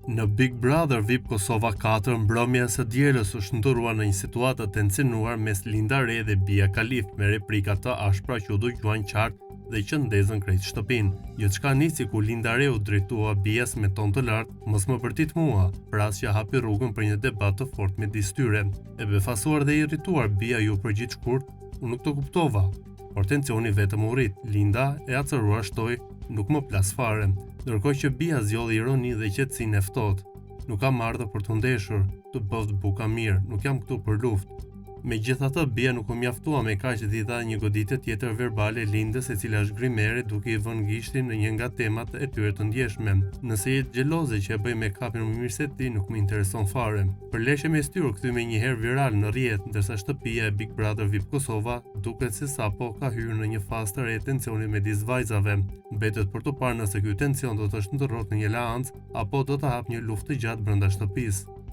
Në Big Brother VIP Kosova 4, mbrëmja së dielës u shndërrua në një situatë të tensionuar mes Linda Re dhe Bia Kalif, me replika të ashpra që u dëgjuan qartë dhe që ndezën krejt shtëpinë. Gjithçka nisi kur Linda Re u drejtua Bias me ton të lartë: "Mos më përtit mua", prasja hapi rrugën për një debat të fortë midis tyre. E befasuar dhe irrituar, Bia ju përgjigj shkurt: "Unë nuk të kuptova", por tensioni vetëm u rrit. Linda, e acëruar, shtoi: "Nuk më plas fare", ndërkohë që Bia zgjodhi ironi dhe qetësinë e ftohtë: "Nuk kam ardhur për të ndeshur, të bëft buka mirë, nuk jam këtu për luftë". Megjithatë, Bia nuk u mjaftua me kaq dhe i dha një goditje tjetër verbale Lindës, e cila zhgrimere duke i vënë gishtin në një nga temat e tyre të ndjeshme. "Nëse je xheloze që e bëj me kapin më mirë se ti, nuk më intereson fare". Përleshja mes tyre u kthy menjëherë viral në rrjet, ndërsa shtëpia e Big Brother VIP Kosova duket se sapo ka hyrë në një fazë të re tensionit midis vajzave. Mbetet për të parë nëse ky tension do të shndërrohet në një laancë apo do të hap një luftë të gjatë brenda shtëpisë.